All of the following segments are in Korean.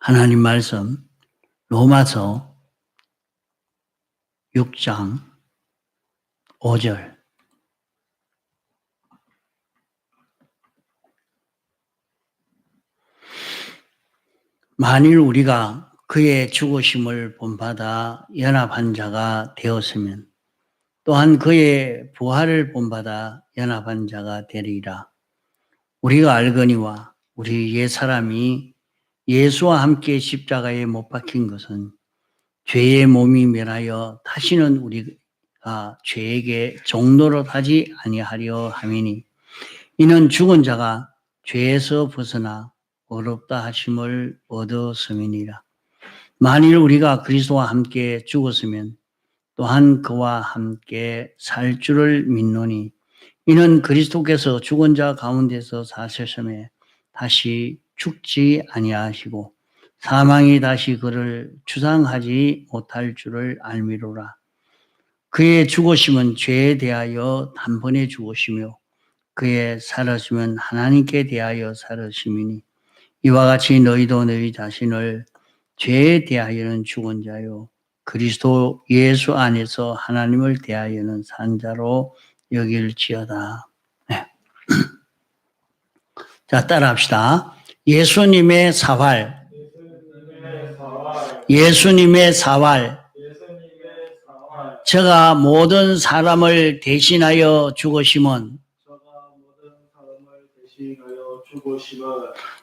하나님 말씀 로마서 6장 5절. 만일 우리가 그의 죽으심을 본받아 연합한 자가 되었으면 또한 그의 부활을 본받아 연합한 자가 되리라. 우리가 알거니와 우리 옛사람이 예수와 함께 십자가에 못 박힌 것은 죄의 몸이 멸하여 다시는 우리가 죄에게 종노릇하지 아니하려 함이니 이는 죽은 자가 죄에서 벗어나 어렵다 하심을 얻었음이니라. 만일 우리가 그리스도와 함께 죽었으면 또한 그와 함께 살 줄을 믿노니 이는 그리스도께서 죽은 자 가운데서 사셨음에 다시 죽지 아니하시고 사망이 다시 그를 주장하지 못할 줄을 알미로라. 그의 죽으심은 죄에 대하여 단번에 죽으시며 그의 살으심은 하나님께 대하여 살으심이니 이와 같이 너희도 너희 자신을 죄에 대하여는 죽은 자요 그리스도 예수 안에서 하나님을 대하여는 산 자로 여길지어다. 네. 자, 따라합시다. 예수님의 사활. 예수님의 사활. 저가 모든 사람을 대신하여 죽으심은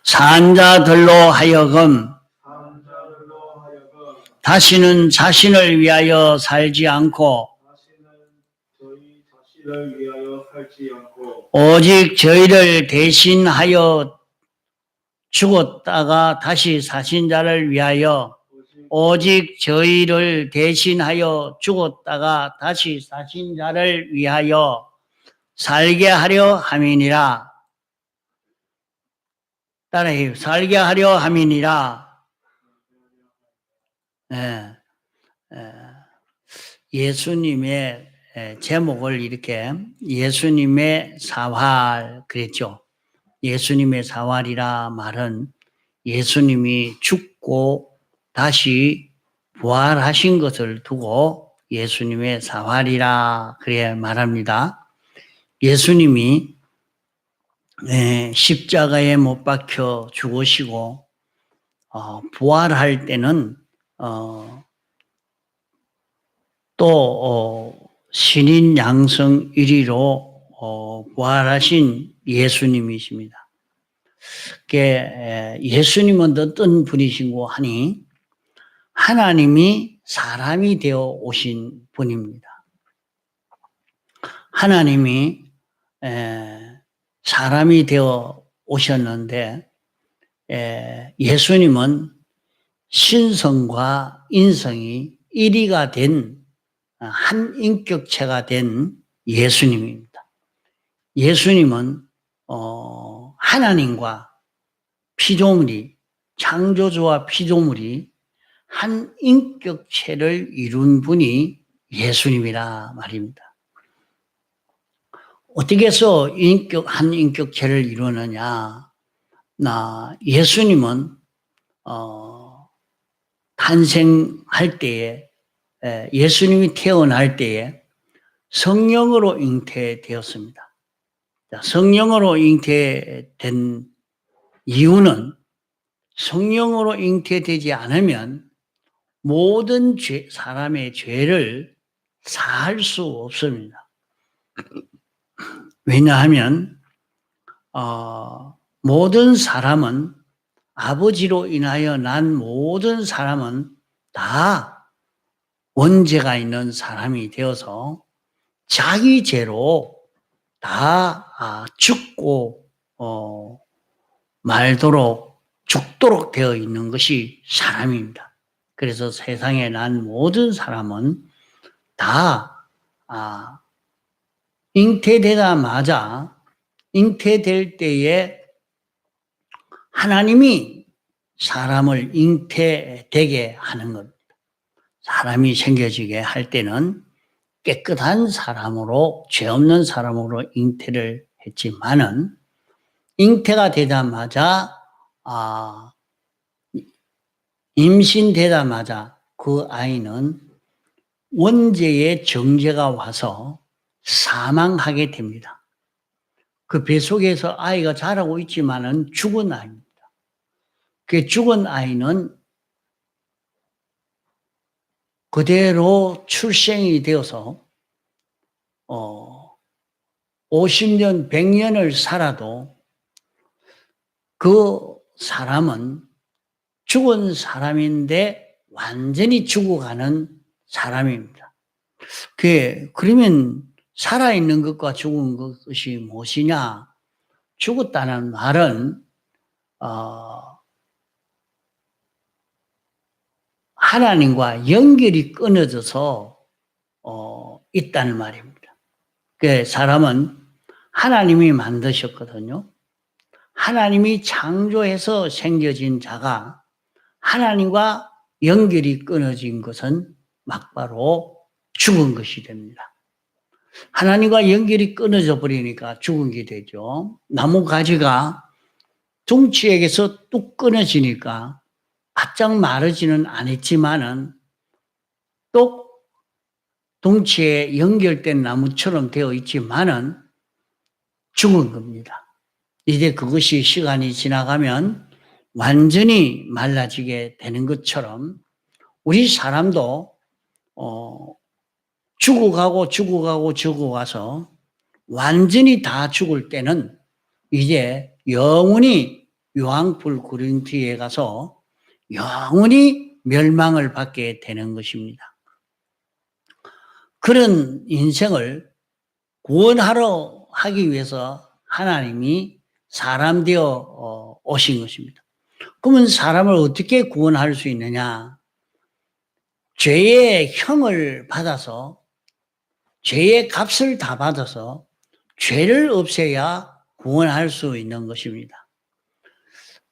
산 자들로 하여금 다시는 자신을 위하여 살지 않고 오직 저희를 대신하여 죽었다가 다시 사신 자를 위하여 오직 저희를 대신하여 죽었다가 다시 사신 자를 위하여 살게 하려 함이니라. 따라해요. 살게 하려 함이니라. 예수님의 제목을 이렇게 예수님의 사활 그랬죠. 예수님의 사활이라 말은 예수님이 죽고 다시 부활하신 것을 두고 예수님의 사활이라 그래 말합니다. 예수님이 십자가에 못 박혀 죽으시고 부활할 때는 또 신인 양성 1위로 부활하신 예수님이십니다. 예수님은 어떤 분이신고 하니 하나님이 사람이 되어 오신 분입니다. 하나님이 사람이 되어 오셨는데 예수님은 신성과 인성이 1위가 된 한 인격체가 된 예수님입니다. 예수님은 하나님과 피조물이 창조주와 피조물이 한 인격체를 이룬 분이 예수님이라 말입니다. 어떻게 해서 한 인격체를 이루느냐? 예수님은 탄생할 때에 예수님이 태어날 때에 성령으로 잉태되었습니다. 성령으로 잉태된 이유는 성령으로 잉태되지 않으면 모든 사람의 죄를 사할 수 없습니다. 왜냐하면 모든 사람은 아버지로 인하여 난 모든 사람은 다 원죄가 있는 사람이 되어서 자기 죄로 다 죽고 말도록 죽도록 되어 있는 것이 사람입니다. 그래서 세상에 난 모든 사람은 다 잉태되자마자 잉태될 때에 하나님이 사람을 잉태되게 하는 겁니다. 사람이 생겨지게 할 때는 깨끗한 사람으로 죄 없는 사람으로 잉태를 했지만은 잉태가 되자마자 임신되자마자 그 아이는 원죄의 정죄가 와서 사망하게 됩니다. 그 뱃속에서 아이가 자라고 있지만은 죽은 아이입니다. 그 죽은 아이는 그대로 출생이 되어서 50년, 100년을 살아도 그 사람은 죽은 사람인데 완전히 죽어가는 사람입니다. 그러면 살아있는 것과 죽은 것이 무엇이냐? 죽었다는 말은 하나님과 연결이 끊어져서 있다는 말입니다. 그 사람은 하나님이 만드셨거든요. 하나님이 창조해서 생겨진 자가 하나님과 연결이 끊어진 것은 막바로 죽은 것이 됩니다. 하나님과 연결이 끊어져 버리니까 죽은 게 되죠. 나무 가지가 둥치에게서 뚝 끊어지니까 바짝 마르지는 않았지만은 또 둥치에 연결된 나무처럼 되어 있지만은 죽은 겁니다. 이제 그것이 시간이 지나가면 완전히 말라지게 되는 것처럼 우리 사람도 죽어가서 완전히 다 죽을 때는 이제 영원히 유황불 구린티에 가서 영원히 멸망을 받게 되는 것입니다. 그런 인생을 구원하러 하기 위해서 하나님이 사람 되어 오신 것입니다. 그러면 사람을 어떻게 구원할 수 있느냐? 죄의 형을 받아서 죄의 값을 다 받아서 죄를 없애야 구원할 수 있는 것입니다.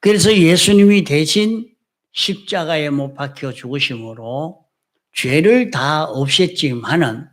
그래서 예수님이 대신 십자가에 못 박혀 죽으심으로 죄를 다 없앴지만은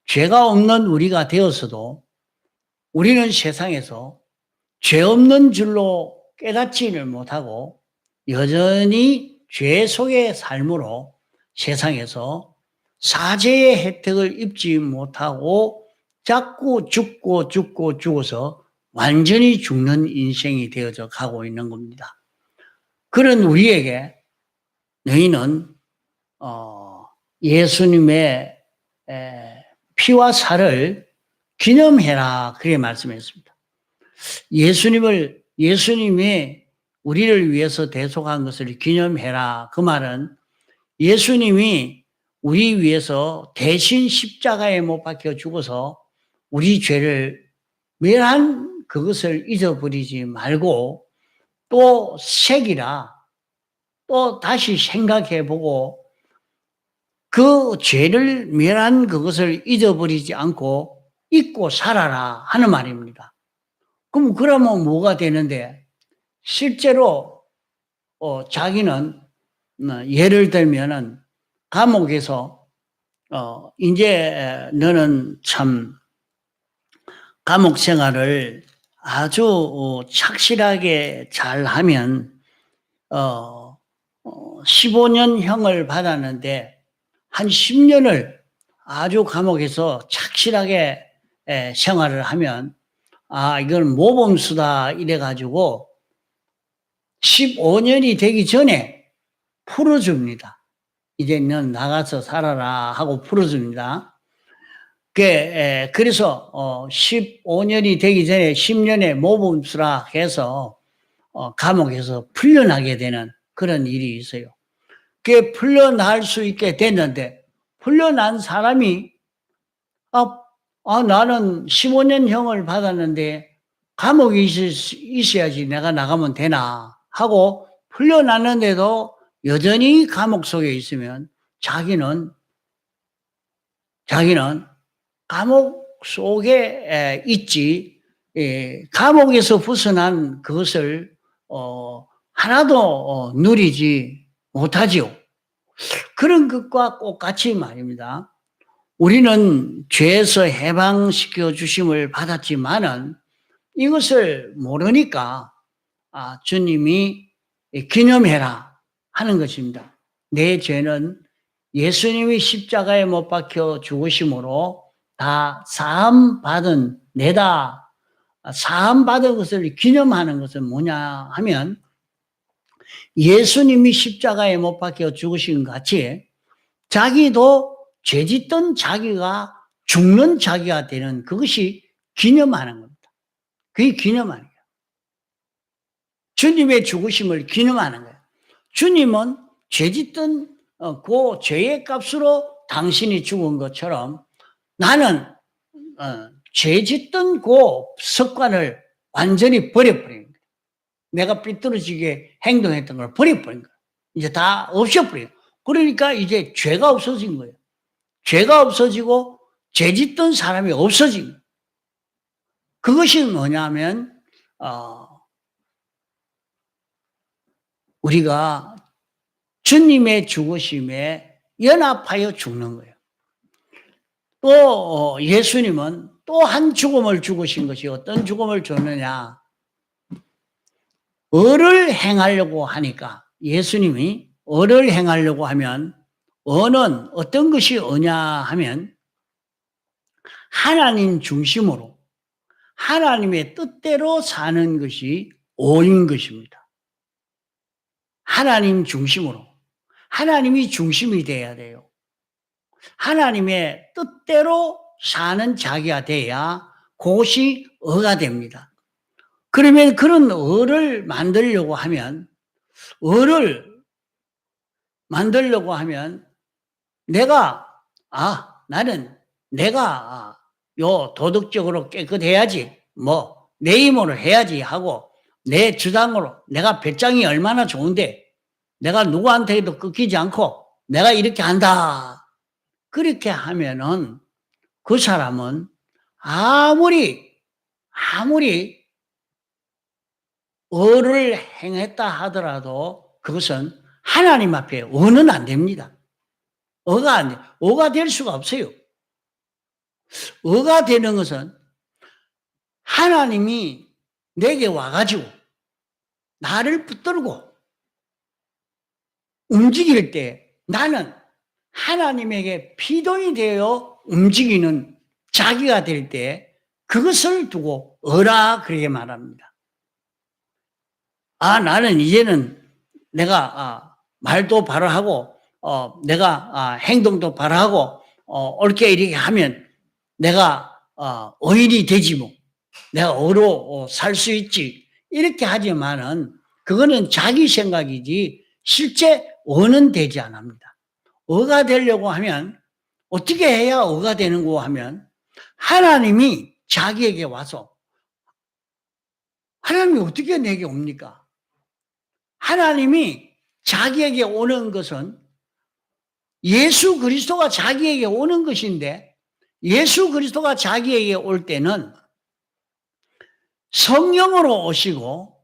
죄가 없는 우리가 되었어도 우리는 세상에서 죄 없는 줄로 깨닫지를 못하고 여전히 죄 속의 삶으로 세상에서 사죄의 혜택을 입지 못하고 자꾸 죽어서 완전히 죽는 인생이 되어져 가고 있는 겁니다. 그런 우리에게 너희는 예수님의 피와 살을 기념해라 그렇게 말씀했습니다. 예수님이 우리를 위해서 대속한 것을 기념해라. 그 말은 예수님이 우리 위해서 대신 십자가에 못 박혀 죽어서 우리 죄를 멸한 그것을 잊어버리지 말고 또 새기라. 또 다시 생각해보고 그 죄를 멸한 그것을 잊어버리지 않고 잊고 살아라 하는 말입니다. 그러면 뭐가 되는데 실제로 자기는 예를 들면은 감옥에서 이제 너는 참 감옥 생활을 아주 착실하게 잘하면 15년형을 받았는데 한 10년을 아주 감옥에서 착실하게 생활을 하면 이건 모범수다 이래가지고 15년이 되기 전에 풀어줍니다. 이제 넌 나가서 살아라 하고 풀어줍니다. 그래서 15년이 되기 전에 10년의 모범수라 해서 감옥에서 풀려나게 되는 그런 일이 있어요. 풀려날 수 있게 됐는데 풀려난 사람이 나는 15년형을 받았는데 감옥에 있어야지 내가 나가면 되나 하고 풀려났는데도 여전히 감옥 속에 있으면 자기는 감옥 속에 있지 감옥에서 벗어난 그것을 하나도 누리지 못하지요. 그런 것과 똑같이 말입니다. 우리는 죄에서 해방시켜 주심을 받았지만은 이것을 모르니까 주님이 기념해라 하는 것입니다. 내 죄는 예수님이 십자가에 못 박혀 죽으심으로 다 사함받은 내다. 사함받은 것을 기념하는 것은 뭐냐 하면 예수님이 십자가에 못 박혀 죽으신 것 같이 자기도 죄짓던 자기가 죽는 자기가 되는 그것이 기념하는 겁니다. 그게 기념하는 거예요. 주님의 죽으심을 기념하는 거예요. 주님은 죄짓던 그 죄의 값으로 당신이 죽은 것처럼 나는 죄짓던 그 습관을 완전히 버려버린 거예요. 내가 삐뚤어지게 행동했던 걸 버려버린 거예요. 이제 다 없애버린 거예요. 그러니까 이제 죄가 없어진 거예요. 죄가 없어지고 죄짓던 사람이 없어진 거예요. 그것이 뭐냐면 우리가 주님의 죽으심에 연합하여 죽는 거예요. 또 예수님은 또 한 죽음을 죽으신 것이 어떤 죽음을 줬느냐. 의를 행하려고 하니까 예수님이 의를 행하려고 하면 의는 어떤 것이 의냐 하면 하나님 중심으로 하나님의 뜻대로 사는 것이 의인 것입니다. 하나님 중심으로 하나님이 중심이 돼야 돼요. 하나님의 뜻대로 사는 자기가 돼야 그것이 의가 됩니다. 그러면 그런 의를 만들려고 하면 나는 내가 도덕적으로 깨끗해야지 내 힘으로 해야지 하고 내 주장으로 내가 배짱이 얼마나 좋은데 내가 누구한테도 꺾이지 않고 내가 이렇게 한다. 그렇게 하면은 그 사람은 아무리 의를 행했다 하더라도 그것은 하나님 앞에 의는 안 됩니다. 의가 될 수가 없어요. 의가 되는 것은 하나님이 내게 와가지고 나를 붙들고 움직일 때 나는 하나님에게 피동이 되어 움직이는 자기가 될 때 그것을 두고 의라 그렇게 말합니다. 나는 이제는 내가 말도 바로 하고 내가 행동도 바로 하고 옳게 이렇게 하면 내가 의인이 되지 뭐 내가 의로 살 수 있지 이렇게 하지만은 그거는 자기 생각이지 실제 의는 되지 않습니다. 의가 되려고 하면 어떻게 해야 의가 되는고 하면 하나님이 자기에게 와서 하나님이 어떻게 내게 옵니까? 하나님이 자기에게 오는 것은 예수 그리스도가 자기에게 오는 것인데 예수 그리스도가 자기에게 올 때는 성령으로 오시고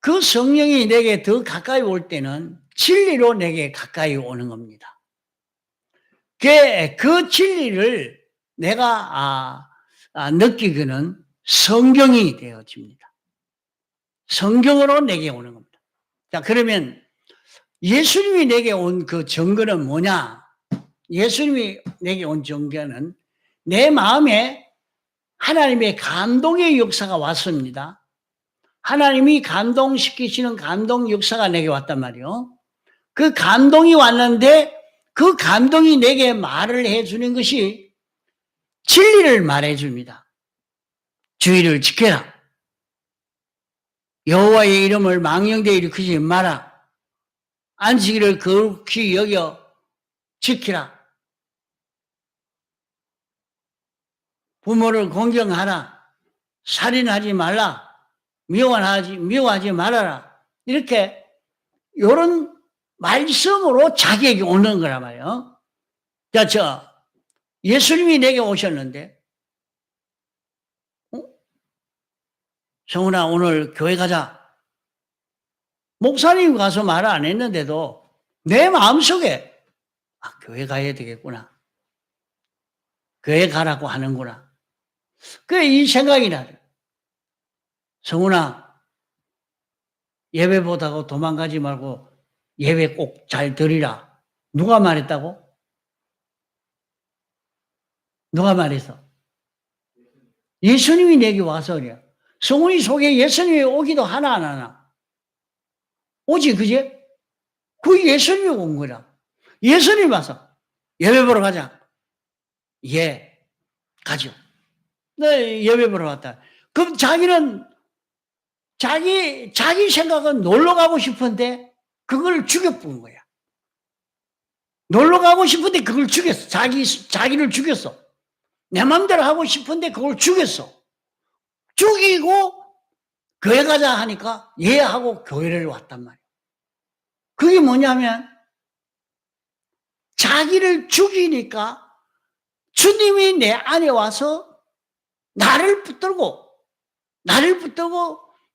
그 성령이 내게 더 가까이 올 때는 진리로 내게 가까이 오는 겁니다. 그 진리를 내가 느끼기는 성경이 되어집니다. 성경으로 내게 오는 겁니다. 자, 그러면 예수님이 내게 온 그 증거는 뭐냐? 예수님이 내게 온 증거는 내 마음에 하나님의 감동의 역사가 왔습니다. 하나님이 감동시키시는 감동 역사가 내게 왔단 말이요. 그 감동이 왔는데 그 감동이 내게 말을 해주는 것이 진리를 말해줍니다. 주의를 지켜라. 여호와의 이름을 망령되이 일으키지 마라. 안식일을 거룩히 여겨 지키라. 부모를 공경하라. 살인하지 말라. 미워하지 말아라. 이렇게 이런 말씀으로 자기에게 오는 거란 말이에요. 자, 예수님이 내게 오셨는데 성훈아 오늘 교회 가자. 목사님 가서 말 안 했는데도 내 마음속에 교회 가야 되겠구나. 교회 가라고 하는구나. 그래 이 생각이 나요. 성훈아 예배 보다가 도망가지 말고 예배 꼭 잘 드리라. 누가 말했다고? 누가 말했어? 예수님이 내게 와서 그래요. 성훈이 속에 예수님이 오기도 하나 안 하나? 오지, 그제? 그 예수님이 온 거라. 예수님이 와서 예배 보러 가자. 예, 가죠. 네, 예배 보러 왔다. 그럼 자기는 자기 생각은 놀러 가고 싶은데 그걸 죽여본 거야. 놀러 가고 싶은데 그걸 죽였어. 자기를 죽였어. 내 맘대로 하고 싶은데 그걸 죽였어. 죽이고 교회 가자 하니까 예 하고 교회를 왔단 말이야. 그게 뭐냐면 자기를 죽이니까 주님이 내 안에 와서 나를 붙들고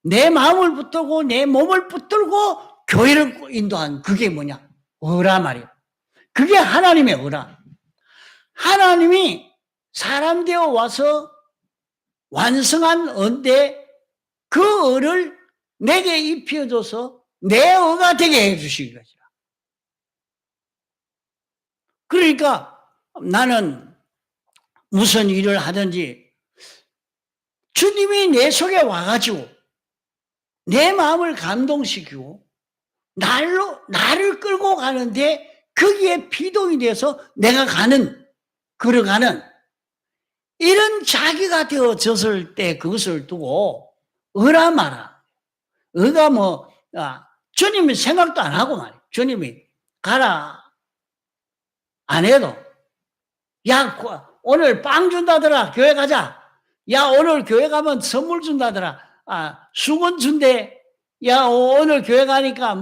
내 마음을 붙들고 내 몸을 붙들고 교회를 인도한 그게 뭐냐? 어라 말이야. 그게 하나님의 어라. 하나님이 사람 되어 와서 완성한 언데 그 어를 내게 입혀줘서 내 어가 되게 해주신 것이라. 그러니까 나는 무슨 일을 하든지 주님이 내 속에 와가지고 내 마음을 감동시키고 나를 끌고 가는데 거기에 비동이 돼서 내가 걸어가는 이런 자기가 되어졌을 때 그것을 두고 어라 마라. 어가 주님이 생각도 안 하고 말이야. 주님이 가라 안 해도 야 오늘 빵 준다더라 교회 가자. 야 오늘 교회 가면 선물 준다더라. 수건 준대. 야 오늘 교회 가니까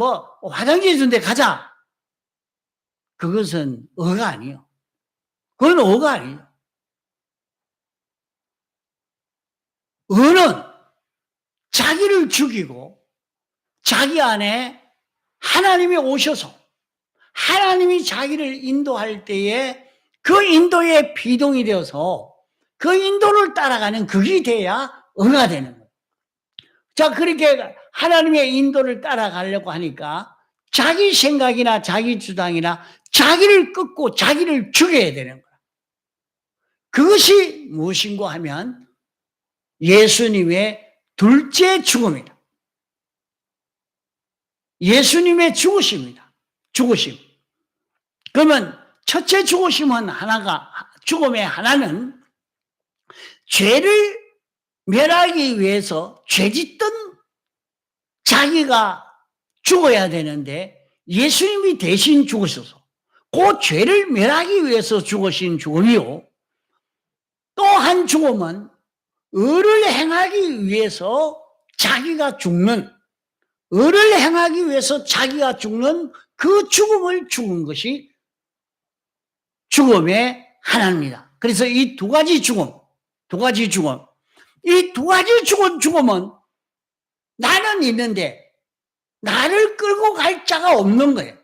화장지 준대 가자. 그것은 어가 아니에요. 그건 어가 아니에요. 어는 자기를 죽이고 자기 안에 하나님이 오셔서 하나님이 자기를 인도할 때에 그 인도에 비동이 되어서 그 인도를 따라가는 그게 돼야 어가 되는 거예요. 자, 그렇게 하나님의 인도를 따라가려고 하니까 자기 생각이나 자기 주장이나 자기를 끊고 자기를 죽여야 되는 거야. 그것이 무엇인가 하면 예수님의 둘째 죽음이다. 예수님의 죽으심이다. 죽으심. 그러면 첫째 죽으심은 죽음의 하나는 죄를 멸하기 위해서 죄짓던 자기가 죽어야 되는데 예수님이 대신 죽으셔서 그 죄를 멸하기 위해서 죽으신 죽음이요. 또 한 죽음은 의를 행하기 위해서 자기가 죽는 의를 행하기 위해서 자기가 죽는 그 죽음을 죽은 것이 죽음의 하나입니다. 그래서 이 두 가지 죽음, 이 두 가지 죽음은 나는 있는데 나를 끌고 갈 자가 없는 거예요.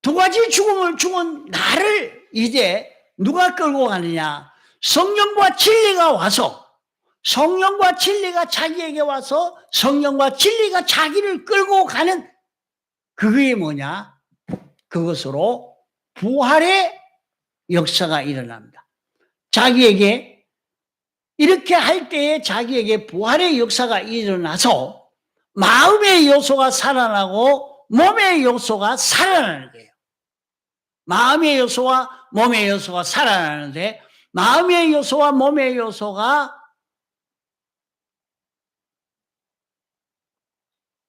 두 가지 죽음을 죽은 나를 이제 누가 끌고 가느냐? 성령과 진리가 와서 성령과 진리가 자기에게 와서 성령과 진리가 자기를 끌고 가는 그게 뭐냐? 그것으로 부활의 역사가 일어납니다. 자기에게 이렇게 할 때에 자기에게 부활의 역사가 일어나서 마음의 요소가 살아나고 몸의 요소가 살아나는 거예요. 마음의 요소와 몸의 요소가 살아나는데 마음의 요소와 몸의 요소가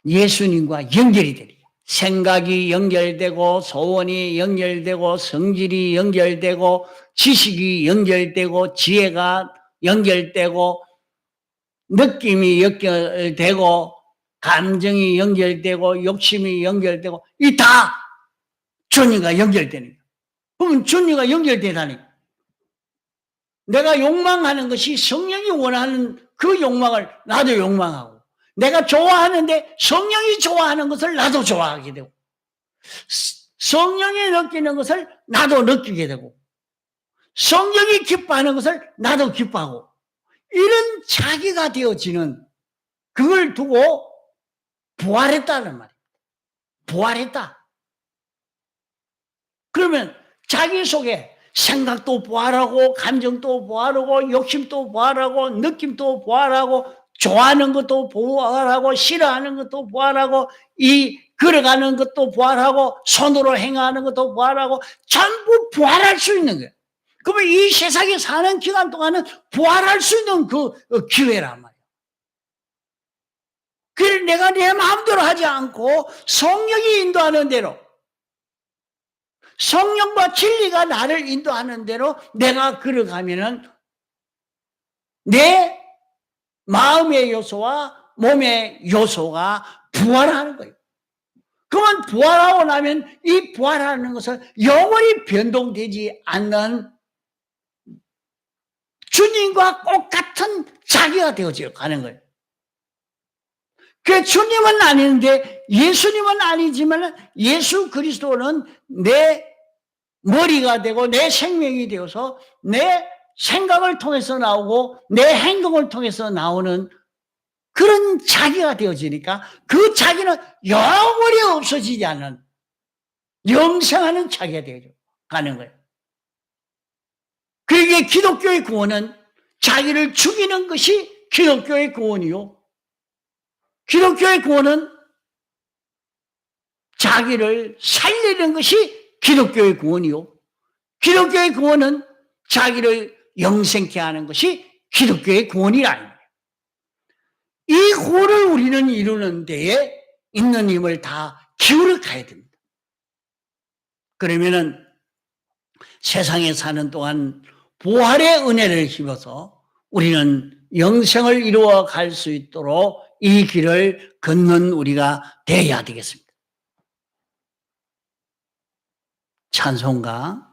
예수님과 연결이 되리라. 생각이 연결되고 소원이 연결되고 성질이 연결되고 지식이 연결되고 지혜가 연결되고 느낌이 연결되고 감정이 연결되고 욕심이 연결되고 이 다 주님과 연결되는 거예요. 그러면 주님과 연결되다니 내가 욕망하는 것이 성령이 원하는 그 욕망을 나도 욕망하고 내가 좋아하는데 성령이 좋아하는 것을 나도 좋아하게 되고 성령이 느끼는 것을 나도 느끼게 되고 성령이 기뻐하는 것을 나도 기뻐하고 이런 자기가 되어지는 그걸 두고 부활했다는 말이에요. 부활했다. 그러면 자기 속에 생각도 부활하고 감정도 부활하고 욕심도 부활하고 느낌도 부활하고 좋아하는 것도 부활하고 싫어하는 것도 부활하고 이 걸어가는 것도 부활하고 손으로 행하는 것도 부활하고 전부 부활할 수 있는 거예요. 그러면 이 세상에 사는 기간 동안은 부활할 수 있는 그 기회란 말이에요. 그래서 내가 내 마음대로 하지 않고 성령이 인도하는 대로 성령과 진리가 나를 인도하는 대로 내가 걸어가면은 내 마음의 요소와 몸의 요소가 부활하는 거예요. 그러면 부활하고 나면 이 부활하는 것은 영원히 변동되지 않는 주님과 똑같은 자기가 되어져 가는 거예요. 그 주님은 아닌데 예수님은 아니지만 예수 그리스도는 내 머리가 되고 내 생명이 되어서 내 생각을 통해서 나오고 내 행동을 통해서 나오는 그런 자기가 되어지니까 그 자기는 영원히 없어지지 않는 영생하는 자기가 되어져 가는 거예요. 그러기에 기독교의 구원은 자기를 죽이는 것이 기독교의 구원이요. 기독교의 구원은 자기를 살리는 것이 기독교의 구원이요. 기독교의 구원은 자기를 영생케 하는 것이 기독교의 구원이라. 이 구원을 우리는 이루는 데에 있는 힘을 다 기울여 가야 됩니다. 그러면은 세상에 사는 동안 부활의 은혜를 힘입어서 우리는 영생을 이루어 갈 수 있도록 이 길을 걷는 우리가 되어야 되겠습니다. 찬송가